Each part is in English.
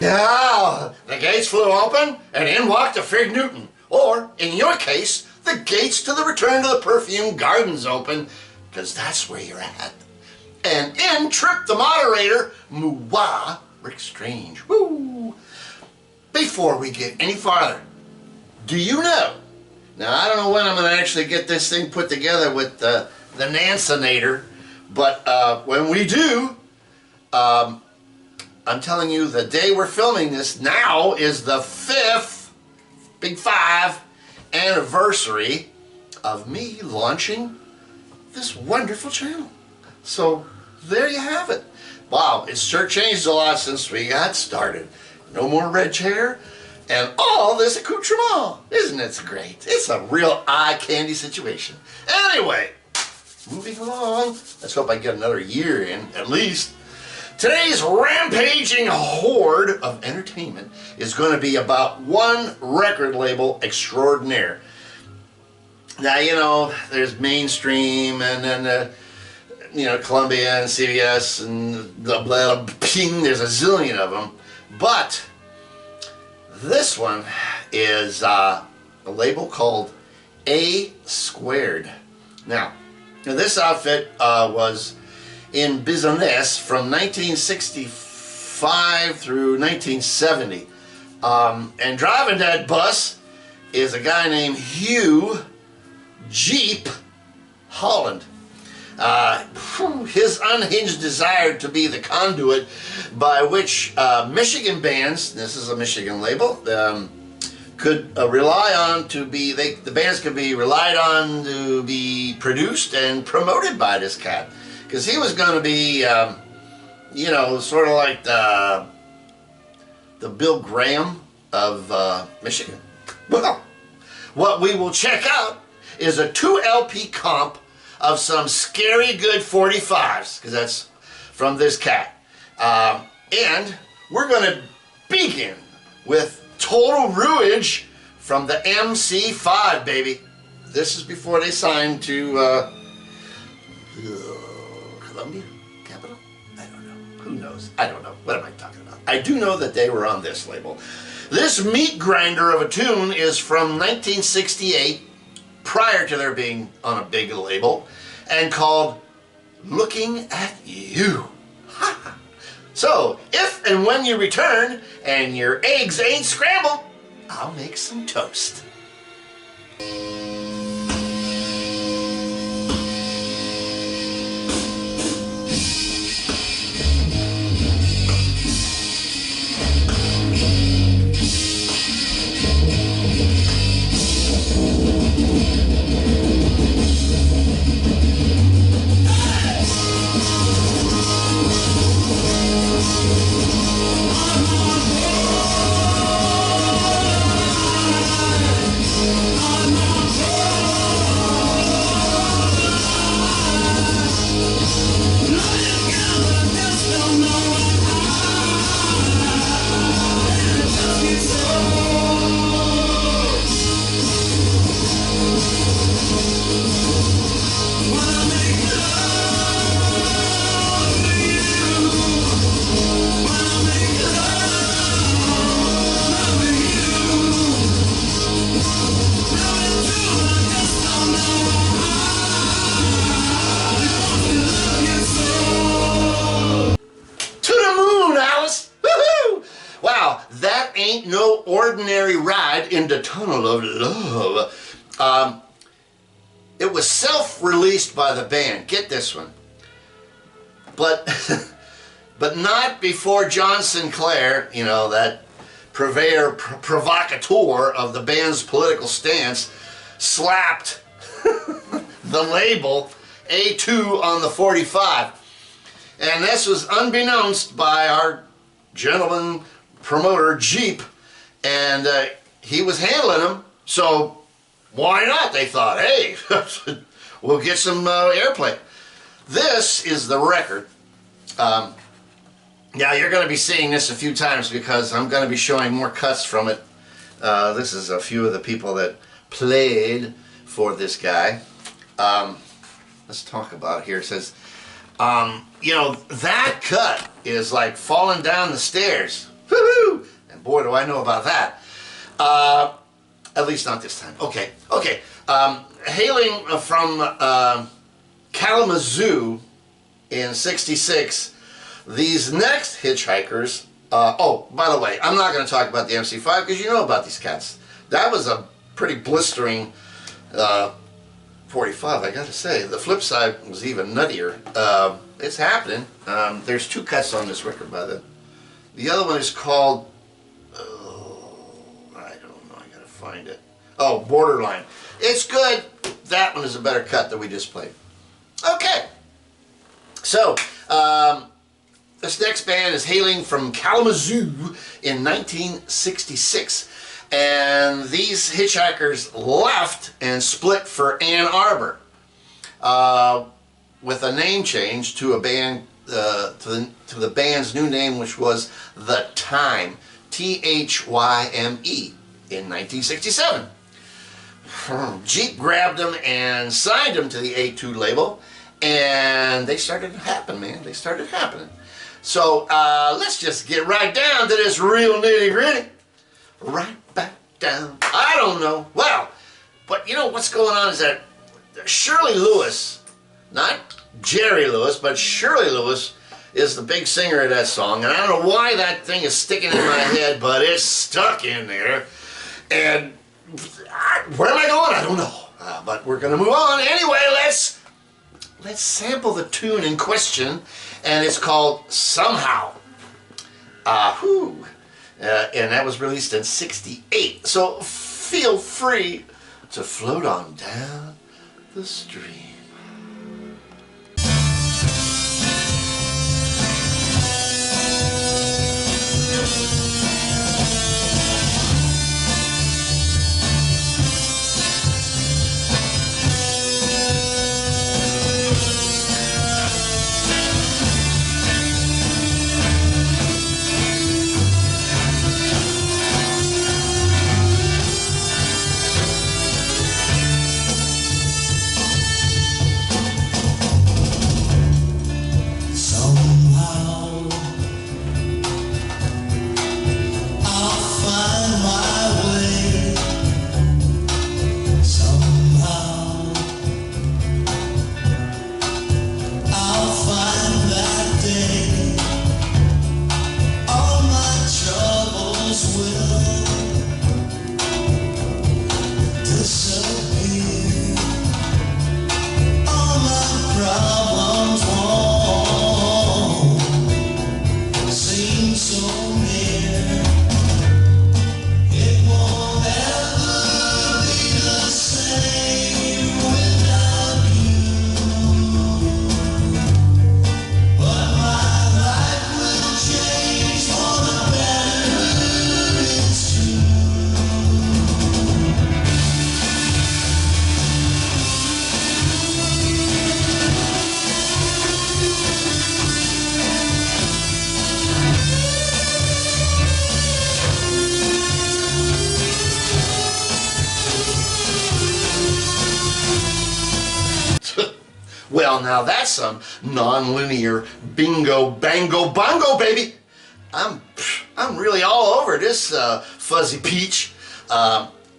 Yeah, the gates flew open and in walked a Fig Newton. Or, in your case, the gates to the return to the Perfumed Gardens open, because that's where you're at. And in tripped the moderator, Mooah, Rik Strange. Woo! Before we get any farther, do you know? Now, I don't know when I'm going to actually get this thing put together with the Nansinator, but when we do, I'm telling you, the day we're filming this now is the 5th, Big 5, anniversary of me launching this wonderful channel. So, there you have it. Wow, it's sure changed a lot since we got started. No more red chair, and all this accoutrement. Isn't it great? It's a real eye candy situation. Anyway, moving along. Let's hope I get another year in, at least. Today's rampaging horde of entertainment is going to be about one record label extraordinaire. Now, you know, there's mainstream and then, you know, Columbia and CBS and blah, blah, blah, ping, there's a zillion of them. But this one is a label called A Squared. Now this outfit was in business from 1965 through 1970. And driving that bus is a guy named Hugh Jeep Holland. His unhinged desire to be the conduit by which Michigan bands, this is a Michigan label, could rely on to be, the bands could be relied on to be produced and promoted by this cat. Because he was going to be, you know, sort of like the Bill Graham of Michigan. Well, what we will check out is a 2 LP comp of some scary good 45s, because that's from this cat. And we're going to begin with Total Ruinage from the MC5, baby. This is before they signed to Columbia Capital? I don't know. Who knows? I don't know. What am I talking about? I do know that they were on this label. This meat grinder of a tune is from 1968, prior to their being on a big label, and called Looking at You. So, if and when you return and your eggs ain't scrambled, I'll make some toast. Ain't no ordinary ride in the tunnel of love. It was self-released by the band. Get this one. But but not before John Sinclair, you know, that purveyor, provocateur of the band's political stance, slapped the label A2 on the 45. And this was unbeknownst by our gentleman promoter Jeep, and he was handling them, so why not? They thought, hey, we'll get some airplay. This is the record. Now you're going to be seeing this a few times because I'm going to be showing more cuts from it. This is a few of the people that played for this guy. Let's talk about it here. It says, you know, that cut is like falling down the stairs. Woo-hoo! Boy, do I know about that. At least not this time. Okay. Hailing from Kalamazoo in '66, these next hitchhikers. Oh, by the way, I'm not going to talk about the MC5 because you know about these cats. That was a pretty blistering 45, I got to say. The flip side was even nuttier. It's happening. There's 2 cuts on this record, by the way. The other one is called, I don't know, I got to find it. Oh, Borderline. It's good. That one is a better cut than we just played. Okay. So, this next band is hailing from Kalamazoo in 1966. And these hitchhikers left and split for Ann Arbor with a name change to a band, to the band's new name, which was The Time, T-H-Y-M-E, in 1967. Jeep grabbed them and signed them to the A2 label, and they started happening, man. They started happening. So let's just get right down to this real nitty-gritty. Right back down. I don't know. Well, but you know what's going on is that Shirley Lewis, not Jerry Lewis, but Shirley Lewis is the big singer of that song. And I don't know why that thing is sticking in my head, but it's stuck in there. And where am I going? I don't know. But we're going to move on. Anyway, let's sample the tune in question. And it's called Somehow. And that was released in '68. So feel free to float on down the stream. Well, now that's some non-linear bingo, bango, bongo, baby. I'm really all over this fuzzy peach.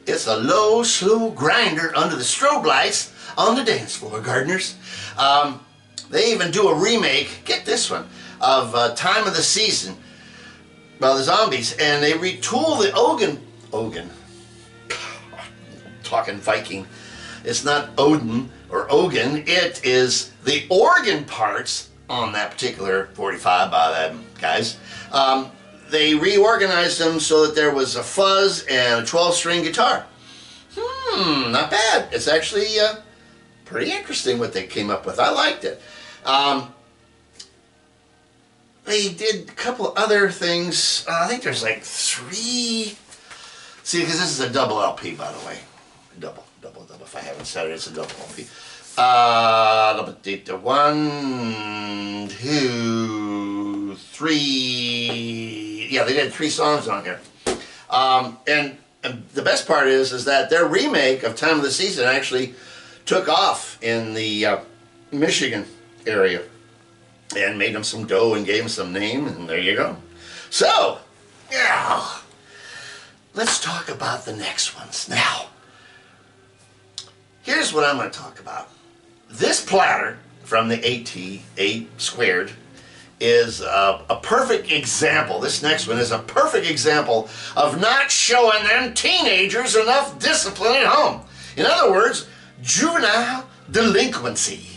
It's a low, slow grinder under the strobe lights on the dance floor, gardeners. They even do a remake, get this one, of Time of the Season by the Zombies, and they retool the Ogun, talking Viking. It's not Odin or Ogun, it is the organ parts on that particular 45 by them guys. They reorganized them so that there was a fuzz and a 12-string guitar. Not bad. It's actually pretty interesting what they came up with. I liked it. They did a couple other things. I think there's like 3. See, because this is a double LP, by the way. Double. If I haven't said it, it's a double LP. 1, 2, 3. Yeah, they did 3 songs on here. And the best part is that their remake of Time of the Season actually took off in the Michigan area and made them some dough and gave them some name, and there you go. So, yeah, let's talk about the next ones. Now, here's what I'm going to talk about. This platter from the AT, squared, is a perfect example. This next one is a perfect example of not showing them teenagers enough discipline at home. In other words, juvenile delinquency.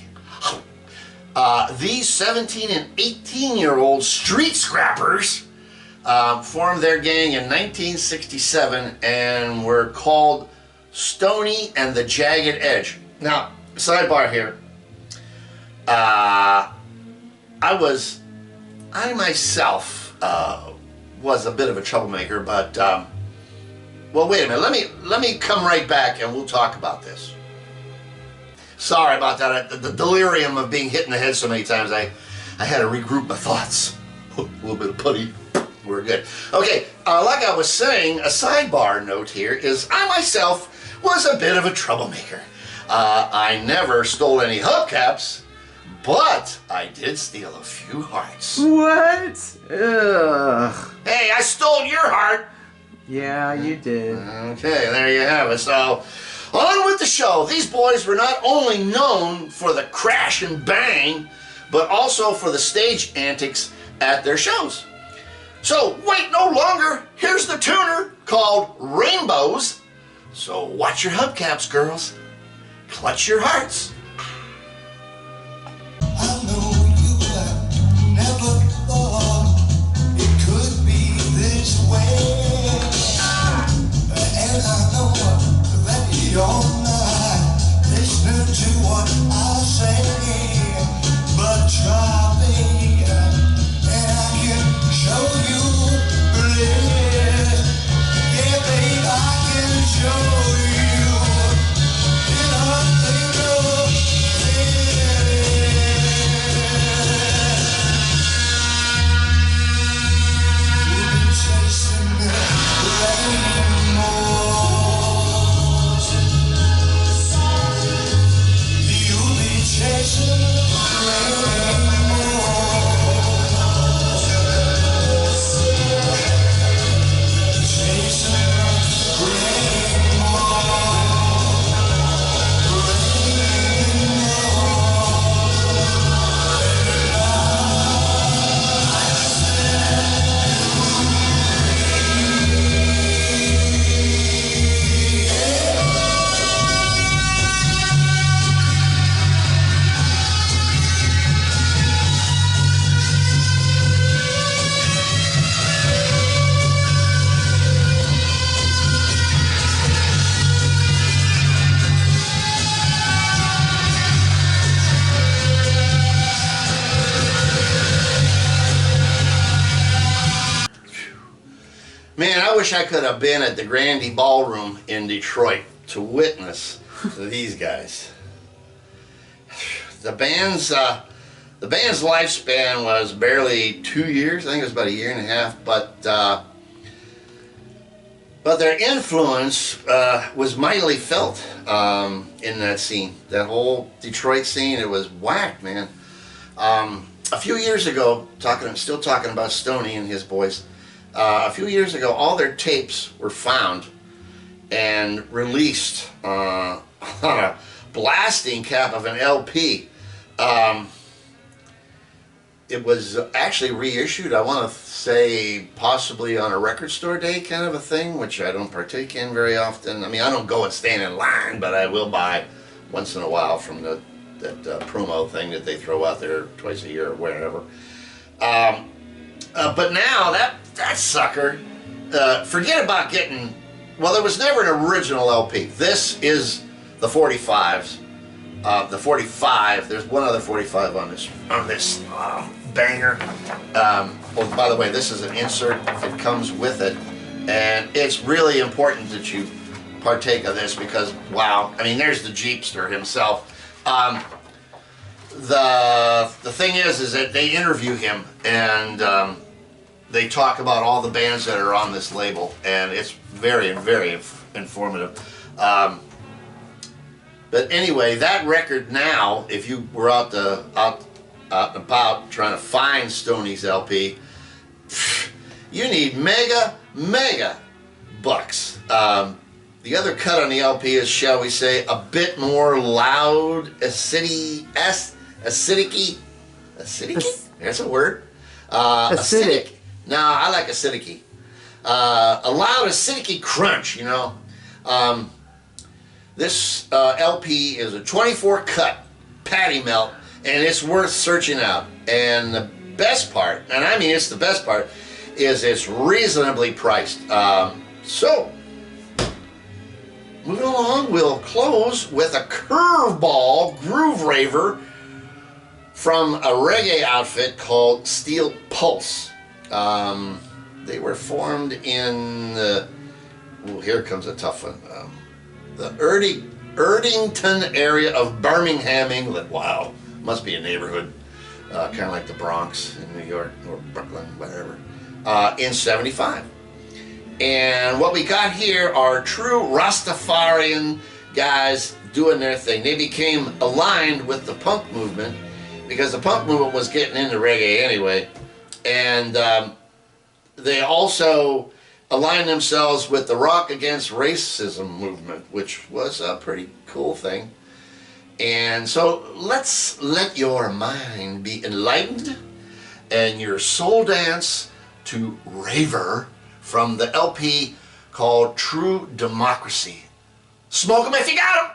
These 17 and 18-year-old street scrappers formed their gang in 1967 and were called Stony and the Jagged Edge. Now, sidebar here. I myself was a bit of a troublemaker, but well, wait a minute. Let me come right back and we'll talk about this. Sorry about that. The delirium of being hit in the head so many times, I had to regroup my thoughts. A little bit of putty. We're good. Okay, like I was saying, a sidebar note here is I myself was a bit of a troublemaker. I never stole any hubcaps, but I did steal a few hearts. What? Ugh. Hey, I stole your heart. Yeah, you did. Okay, there you have it. So, on with the show. These boys were not only known for the crash and bang, but also for the stage antics at their shows. So, wait no longer. Here's the tuner called Rainbows. So, watch your hubcaps, girls. Clutch your hearts. I know you have never thought it could be this way. And I know that you're not listening to what I say. But try me, and I can show you bliss. Yeah, babe, I can show you. Man, I wish I could have been at the Grandy Ballroom in Detroit to witness these guys. The band's lifespan was barely 2 years. I think it was about a year and a half. But their influence was mightily felt in that scene. That whole Detroit scene, it was whacked, man. A few years ago, still talking about Stoney and his boys. A few years ago, all their tapes were found and released on a blasting cap of an LP. It was actually reissued, I want to say, possibly on a record store day kind of a thing, which I don't partake in very often. I mean, I don't go and stand in line, but I will buy once in a while from that promo thing that they throw out there twice a year or wherever. But now, that sucker, forget about getting, well, there was never an original LP. This is the 45s. The 45, there's one other 45 on this banger. Well, by the way, this is an insert. It comes with it. And it's really important that you partake of this because, wow, I mean, there's the Jeepster himself. The thing is that they interview him and they talk about all the bands that are on this label, and it's very, very informative. But anyway, that record now, if you were out and about trying to find Stoney's LP, you need mega bucks. The other cut on the LP is, shall we say, a bit more loud, acidic-y? There's a word. Acidic. No, I like acidic-y. A loud acidic-y crunch, you know. This LP is a 24 cut patty melt, and it's worth searching out. And the best part, and I mean it's the best part, is it's reasonably priced. So, moving along, we'll close with a curveball groove raver from a reggae outfit called Steel Pulse. They were formed in the, oh, here comes a tough one, the Erdington area of Birmingham, England. Wow, must be a neighborhood, kind of like the Bronx in New York, or Brooklyn, whatever, in '75. And what we got here are true Rastafarian guys doing their thing. They became aligned with the punk movement, because the punk movement was getting into reggae anyway. And they also aligned themselves with the Rock Against Racism movement, which was a pretty cool thing. And so let's let your mind be enlightened and your soul dance to Raver from the LP called True Democracy. Smoke 'em if you got 'em!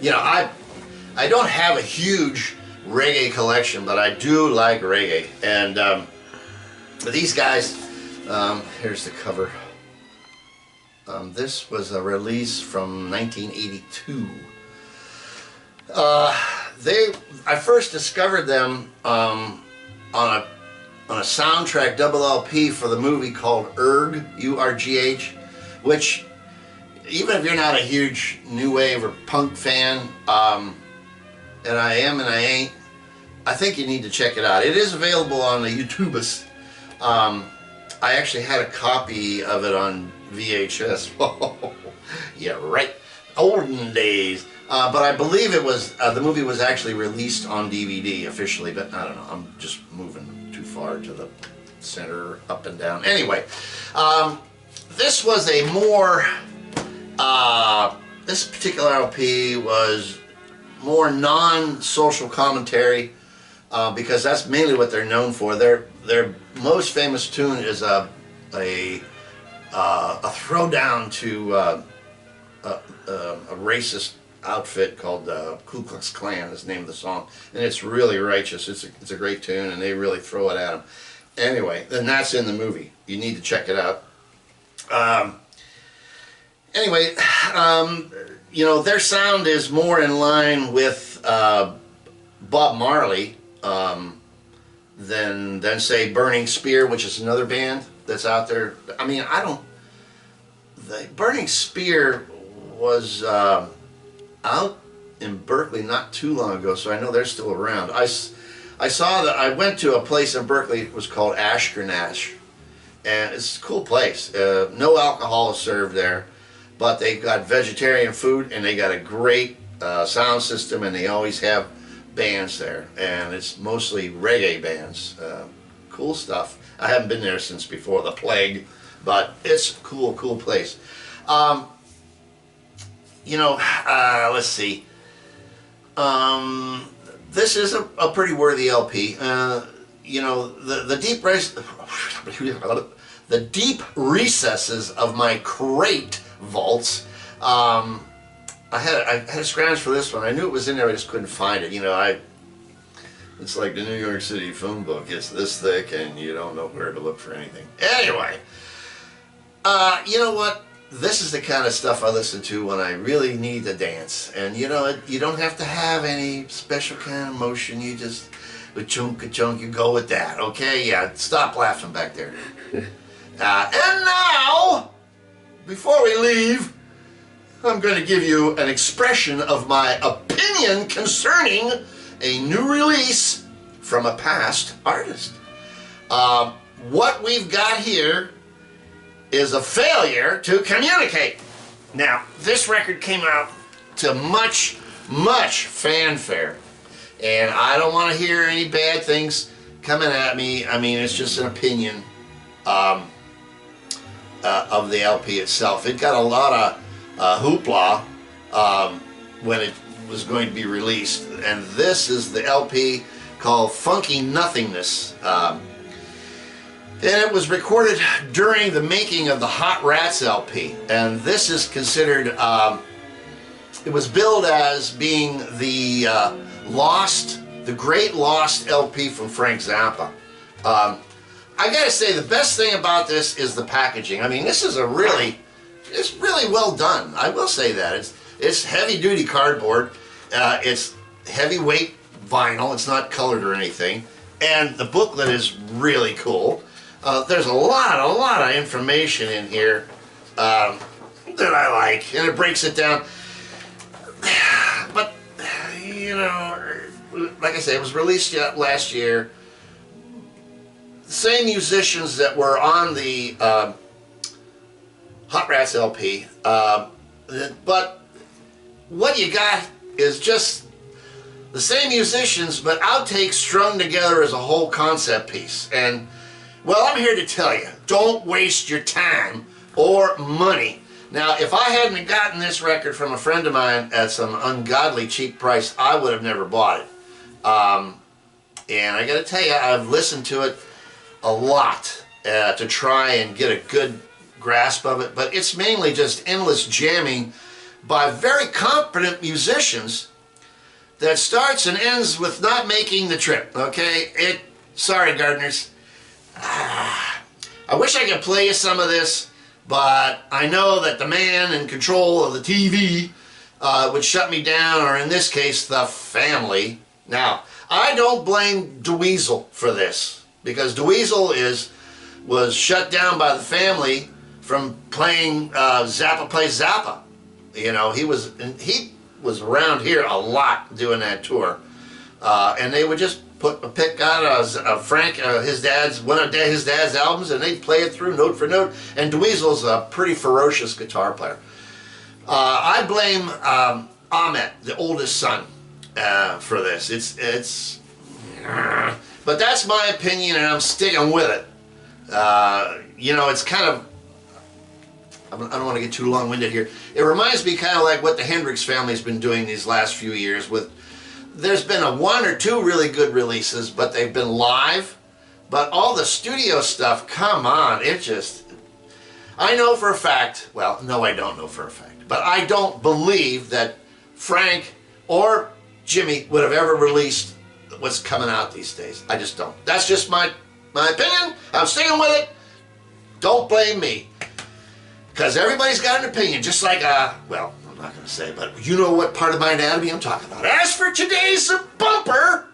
You know, I don't have a huge reggae collection, but I do like reggae. And these guys, here's the cover. This was a release from 1982. I first discovered them on a soundtrack double LP for the movie called Urg, U-R-G-H, which, even if you're not a huge new wave or punk fan, and I am and I ain't, I think you need to check it out. It is available on the YouTubus. I actually had a copy of it on VHS. Yeah, right. Olden days. But I believe it was, the movie was actually released on DVD officially, but I don't know, I'm just moving too far to the center, up and down. Anyway, this was a more, this particular LP was more non-social commentary, because that's mainly what they're known for. Their most famous tune is a throwdown to a racist outfit called Ku Klux Klan is the name of the song, and it's really righteous. It's a great tune, and they really throw it at them. Anyway, then that's in the movie. You need to check it out. Anyway, you know, their sound is more in line with Bob Marley, than say Burning Spear, which is another band that's out there. I mean, the Burning Spear was out in Berkeley not too long ago, so I know they're still around. I saw that. I went to a place in Berkeley. It was called Ashkernash, and it's a cool place. No alcohol is served there, but they've got vegetarian food, and they got a great sound system, and they always have bands there, and it's mostly reggae bands. Cool stuff. I haven't been there since before the plague, but it's a cool place. Let's see. This is a pretty worthy LP. The deep recesses of my crate vaults. I had a scrounge for this one. I knew it was in there. I just couldn't find it. It's like the New York City phone book. It's this thick, and you don't know where to look for anything. Anyway, you know what? This is the kind of stuff I listen to when I really need to dance. And you don't have to have any special kind of motion. You just, ka-chunk, you go with that. Okay? Yeah. Stop laughing back there. And now, before we leave, I'm going to give you an expression of my opinion concerning a new release from a past artist. What we've got here is a failure to communicate. Now, this record came out to much fanfare, and I don't want to hear any bad things coming at me. I mean, it's just an opinion of the LP itself. It got a lot of hoopla when it was going to be released, and this is the LP called Funky Nothingness, and it was recorded during the making of the Hot Rats LP, and this is considered, it was billed as being the great lost LP from Frank Zappa. I gotta say, the best thing about this is the packaging. I mean, this is it's really well done. I will say that. It's heavy duty cardboard. It's heavyweight vinyl. It's not colored or anything. And the booklet is really cool. There's a lot of information in here that I like, and it breaks it down. But like I say, it was released last year. The same musicians that were on the Hot Rats LP, but what you got is just the same musicians, but outtakes strung together as a whole concept piece. And well, I'm here to tell you, don't waste your time or money. Now, if I hadn't gotten this record from a friend of mine at some ungodly cheap price, I would have never bought it. And I gotta tell you, I've listened to it a lot to try and get a good grasp of it, but it's mainly just endless jamming by very competent musicians that starts and ends with not making the trip, okay? Sorry, gardeners. I wish I could play you some of this, but I know that the man in control of the TV would shut me down, or in this case, the family. Now, I don't blame Dweezil for this, because Dweezil was shut down by the family from playing Zappa Plays Zappa. He was around here a lot doing that tour, and they would just pick out Frank, his dad's albums, and they'd play it through note for note. And Dweezil's a pretty ferocious guitar player. I blame Ahmet, the oldest son, for this. But that's my opinion, and I'm sticking with it. It's kind of, I don't want to get too long-winded here. It reminds me kind of like what the Hendrix family's been doing these last few years. There's been one or two really good releases, but they've been live. But all the studio stuff, come on, I know for a fact, well, no, I don't know for a fact, but I don't believe that Frank or Jimmy would have ever released what's coming out these days. I just don't. That's just my opinion. I'm sticking with it. Don't blame me. Because everybody's got an opinion, just like, well, I'm not going to say, but you know what part of my anatomy I'm talking about. As for today's bumper,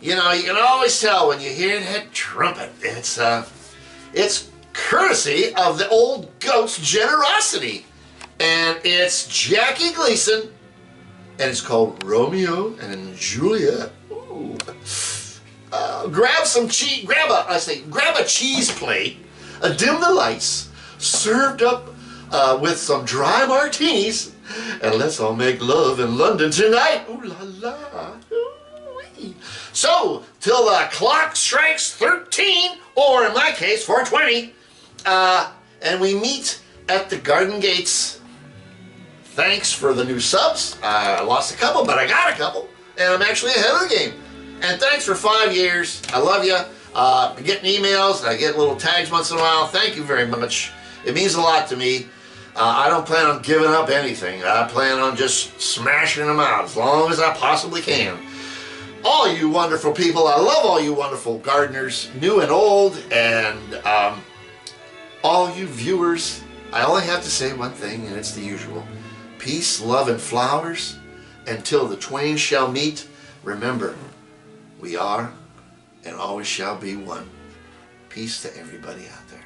You know, you can always tell when you hear that trumpet. It's courtesy of the old goat's generosity. And it's Jackie Gleason. And it's called Romeo and Juliet. Ooh. Grab a cheese plate, dim the lights, served up with some dry martinis, and let's all make love in London tonight. Ooh la la. Ooh-wee. So, till the clock strikes 13, or in my case, 4:20, and we meet at the Garden Gates. Thanks for the new subs. I lost a couple, but I got a couple, and I'm actually ahead of the game. And thanks for 5 years. I love you. I'm getting emails. I get little tags once in a while. Thank you very much. It means a lot to me. I don't plan on giving up anything. I plan on just smashing them out as long as I possibly can. All you wonderful people, I love all you wonderful gardeners, new and old, and all you viewers, I only have to say one thing, and it's the usual. Peace, love, and flowers. Until the twain shall meet, remember, we are and always shall be one. Peace to everybody out there.